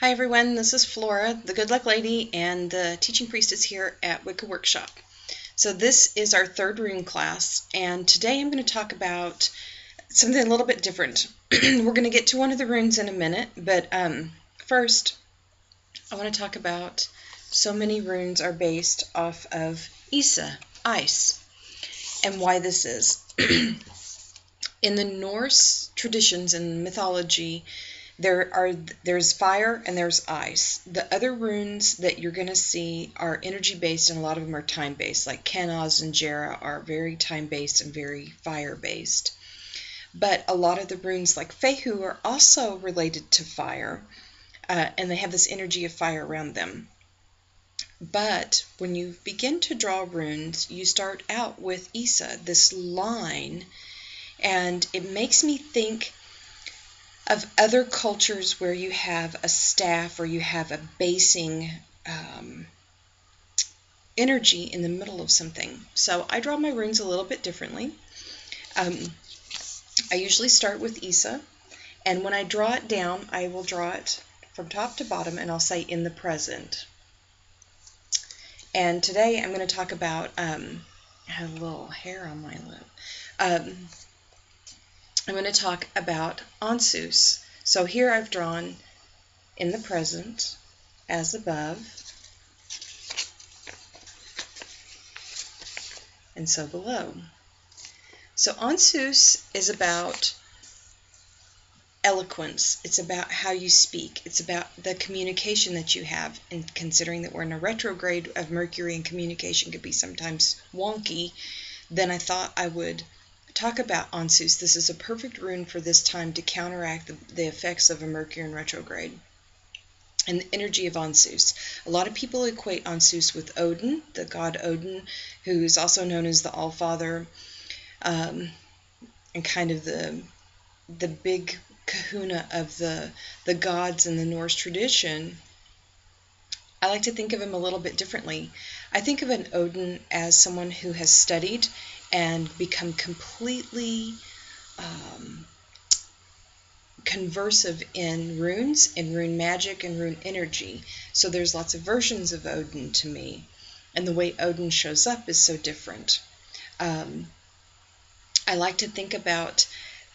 Hi everyone, this is Flora, the Good Luck Lady, and the Teaching Priestess here at Wicca Workshop. So this is our third rune class, and today I'm going to talk about something a little bit different. We're going to get to one of the runes in a minute, but first I want to talk about so many runes are based off of Isa, ice, and why this is. In the Norse traditions and mythology, there's fire and there's ice. The other runes that you're going to see are energy based, and a lot of them are time based. Like Kanaz and Jera are very time based and very fire based. But a lot of the runes like Fehu are also related to fire, and they have this energy of fire around them. But when you begin to draw runes, you start out with Isa, this line, and it makes me think of other cultures where you have a staff or you have a basing energy in the middle of something. So I draw my runes a little bit differently. I usually start with Isa, and when I draw it down, I will draw it from top to bottom, and I'll say in the present. And today I'm going to talk about, I have a little hair on my lip. I'm going to talk about Ansuz. So here I've drawn in the present, as above, and so below. So Ansuz is about eloquence. It's about how you speak. It's about the communication that you have. And considering that we're in a retrograde of Mercury and communication could be sometimes wonky, then I thought I would talk about Ansuz. This is a perfect rune for this time to counteract the effects of a Mercury in retrograde and the energy of Ansuz. A lot of people equate Ansuz with Odin, the god Odin, who is also known as the Allfather, and kind of the big kahuna of the gods in the Norse tradition. I like to think of him a little bit differently. I think of an Odin as someone who has studied and become completely conversive in runes, in rune magic, and rune energy. So there's lots of versions of Odin to me, and the way Odin shows up is so different. I like to think about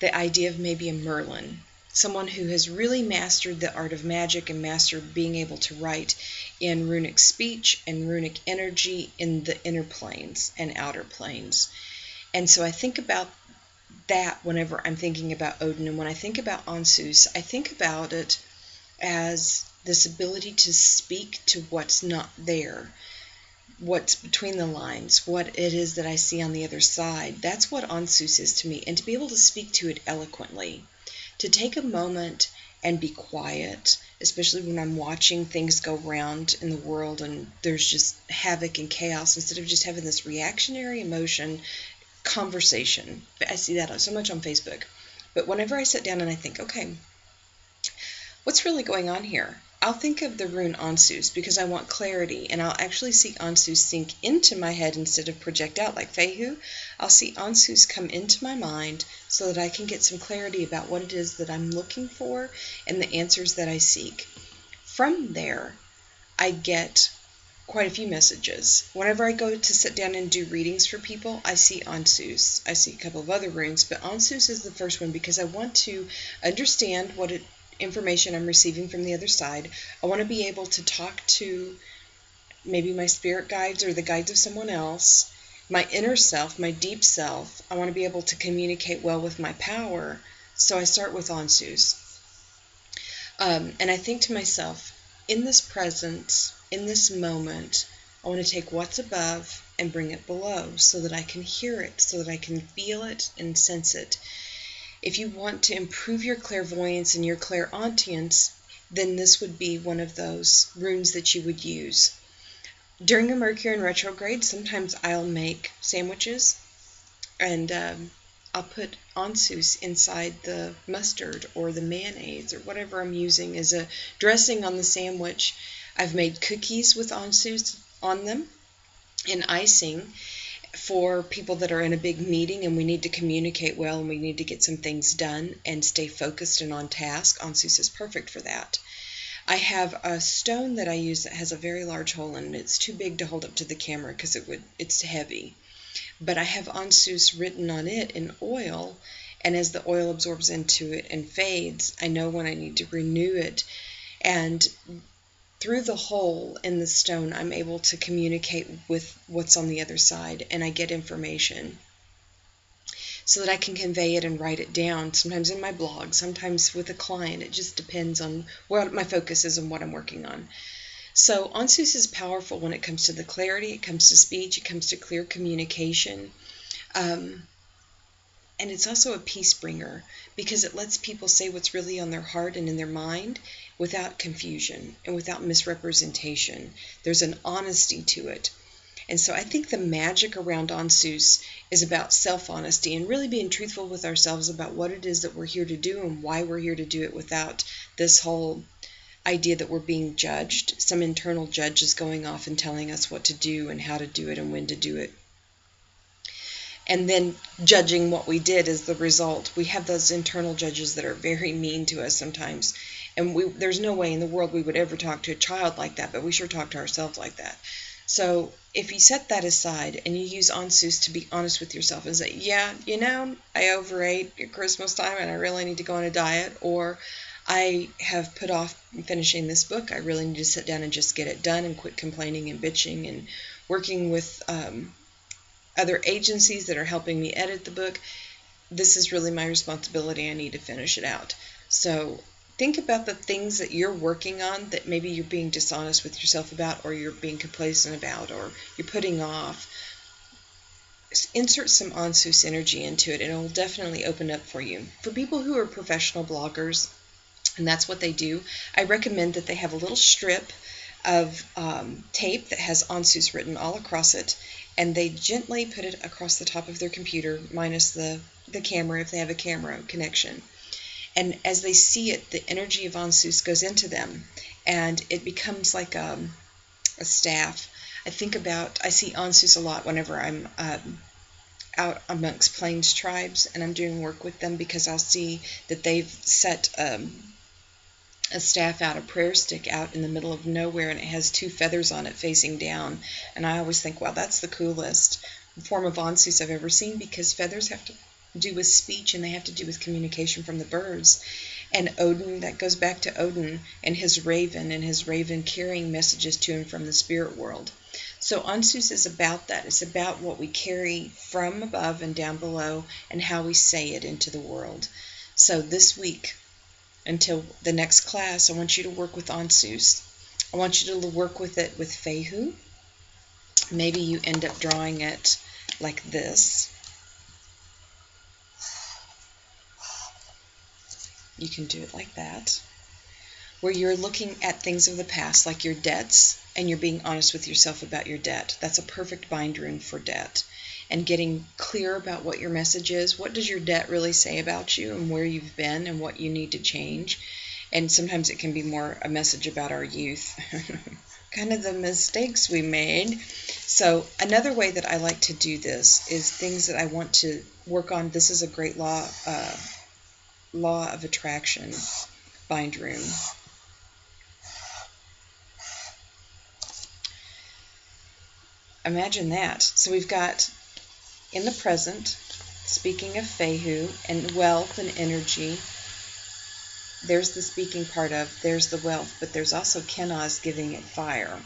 the idea of maybe a Merlin, someone who has really mastered the art of magic and mastered being able to write in runic speech and runic energy in the inner planes and outer planes. And so I think about that whenever I'm thinking about Odin. And when I think about Ansuz, I think about it as this ability to speak to what's not there, what's between the lines, what it is that I see on the other side. That's what Ansuz is to me. And to be able to speak to it eloquently, to take a moment and be quiet, especially when I'm watching things go round in the world and there's just havoc and chaos, instead of just having this reactionary emotion conversation. I see that so much on Facebook. But whenever I sit down and I think, okay, what's really going on here? I'll think of the rune Ansuz because I want clarity, and I'll actually see Ansuz sink into my head instead of project out like Fehu. I'll see Ansuz come into my mind so that I can get some clarity about what it is that I'm looking for and the answers that I seek. From there, I get quite a few messages. Whenever I go to sit down and do readings for people, I see Ansuz. I see a couple of other runes, but Ansuz is the first one because I want to understand what information I'm receiving from the other side. I want to be able to talk to maybe my spirit guides or the guides of someone else, my inner self, my deep self. I want to be able to communicate well with my power, so I start with Ansuz. And I think to myself, in this presence, in this moment, I want to take what's above and bring it below so that I can hear it, so that I can feel it and sense it. If you want to improve your clairvoyance and your clairaudience, then this would be one of those runes that you would use. During a Mercury in retrograde, sometimes I'll make sandwiches and I'll put Ansuz inside the mustard or the mayonnaise or whatever I'm using as a dressing on the sandwich. I've made cookies with Ansuz on them and icing for people that are in a big meeting and we need to communicate well and we need to get some things done and stay focused and on task. Ansuz is perfect for that. I have a stone that I use that has a very large hole in it. It's too big to hold up to the camera because it's heavy. But I have Ansuz written on it in oil, and as the oil absorbs into it and fades, I know when I need to renew it. And through the hole in the stone, I'm able to communicate with what's on the other side, and I get information so that I can convey it and write it down, sometimes in my blog, sometimes with a client. It just depends on what my focus is and what I'm working on. So Ansuz is powerful when it comes to the clarity, it comes to speech, it comes to clear communication. And it's also a peace bringer because it lets people say what's really on their heart and in their mind without confusion and without misrepresentation. There's an honesty to it. And so I think the magic around Ansuz is about self-honesty and really being truthful with ourselves about what it is that we're here to do and why we're here to do it, without this whole idea that we're being judged. Some internal judge is going off and telling us what to do and how to do it and when to do it, and then judging what we did as the result. We have those internal judges that are very mean to us sometimes, and there's no way in the world we would ever talk to a child like that, but we sure talk to ourselves like that. So if you set that aside and you use Ansuz to be honest with yourself and say, yeah, I overate at Christmas time and I really need to go on a diet, or I have put off finishing this book, I really need to sit down and just get it done and quit complaining and bitching and working with other agencies that are helping me edit the book. This is really my responsibility. I need to finish it out. So think about the things that you're working on that maybe you're being dishonest with yourself about, or you're being complacent about, or you're putting off. Insert some Ansuz energy into it, and it will definitely open up for you. For people who are professional bloggers, and that's what they do, I recommend that they have a little strip of tape that has Ansuz written all across it, and they gently put it across the top of their computer, minus the camera if they have a camera connection. And as they see it, the energy of Ansuz goes into them, and it becomes like a staff. I see Ansuz a lot whenever I'm out amongst Plains tribes and I'm doing work with them, because I'll see that they've set a staff out, a prayer stick out in the middle of nowhere, and it has 2 feathers on it facing down. And I always think, wow, that's the coolest form of Ansuz I've ever seen, because feathers have to do with speech and they have to do with communication from the birds. And Odin, that goes back to Odin and his raven carrying messages to him from the spirit world. So Ansuz is about that. It's about what we carry from above and down below and how we say it into the world. So this week, until the next class, I want you to work with Ansuz. I want you to work with it with Fehu. Maybe you end up drawing it like this. You can do it like that, where you're looking at things of the past, like your debts, and you're being honest with yourself about your debt. That's a perfect bind rune for debt. And getting clear about what your message is. What does your debt really say about you and where you've been and what you need to change? And sometimes it can be more a message about our youth, kind of the mistakes we made. So another way that I like to do this is things that I want to work on. This is a great law of attraction bind rune. Imagine that. So we've got in the present, speaking of Fehu and wealth and energy, there's the speaking part of, there's the wealth, but there's also Kenaz giving it fire.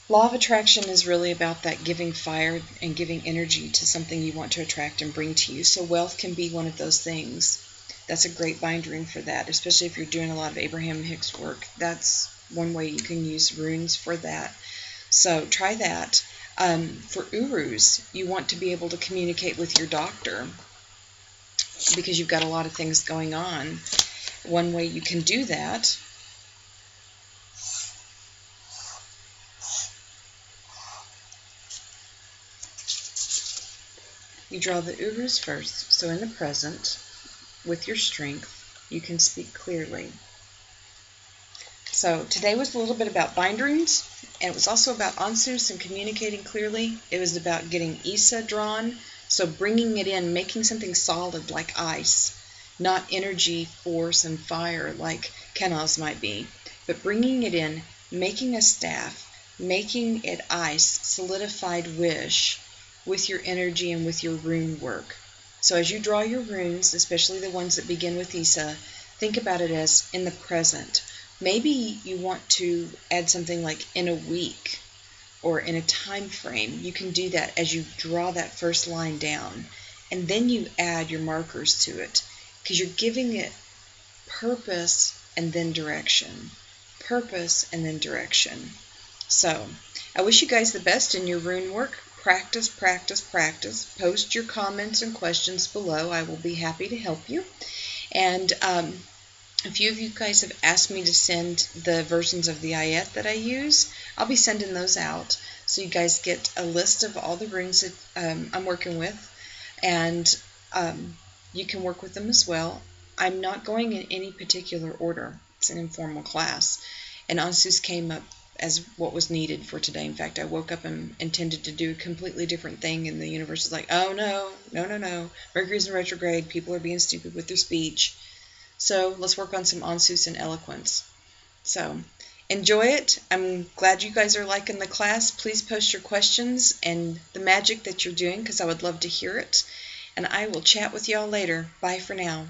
Law of attraction is really about that giving fire and giving energy to something you want to attract and bring to you. So wealth can be one of those things. That's a great bind rune for that, especially if you're doing a lot of Abraham Hicks work. That's one way you can use runes for that. So try that. For Urus, you want to be able to communicate with your doctor because you've got a lot of things going on. One way you can do that you draw the Urus first. So in the present, with your strength, you can speak clearly. So today was a little bit about bind runes, and it was also about Ansuz and communicating clearly. It was about getting Isa drawn, so bringing it in, making something solid like ice, not energy, force, and fire like Kenaz might be. but bringing it in, making a staff, making it ice, solidified wish with your energy and with your rune work. So as you draw your runes, especially the ones that begin with Isa, think about it as in the present. Maybe you want to add something like in a week or in a time frame. You can do that as you draw that first line down, and then you add your markers to it, because you're giving it purpose and then direction. Purpose and then direction. So, I wish you guys the best in your rune work. Practice, practice, practice. Post your comments and questions below. I will be happy to help you. And a few of you guys have asked me to send the versions of the ayat that I use. I'll be sending those out, so you guys get a list of all the runes that I'm working with, and you can work with them as well. I'm not going in any particular order. It's an informal class, and Ansuz came up as what was needed for today. In fact, I woke up and intended to do a completely different thing, and the universe was like, oh no, no, no, no. Mercury's in retrograde. People are being stupid with their speech. So let's work on some Ansuz and eloquence. So enjoy it. I'm glad you guys are liking the class. Please post your questions and the magic that you're doing, because I would love to hear it. And I will chat with y'all later. Bye for now.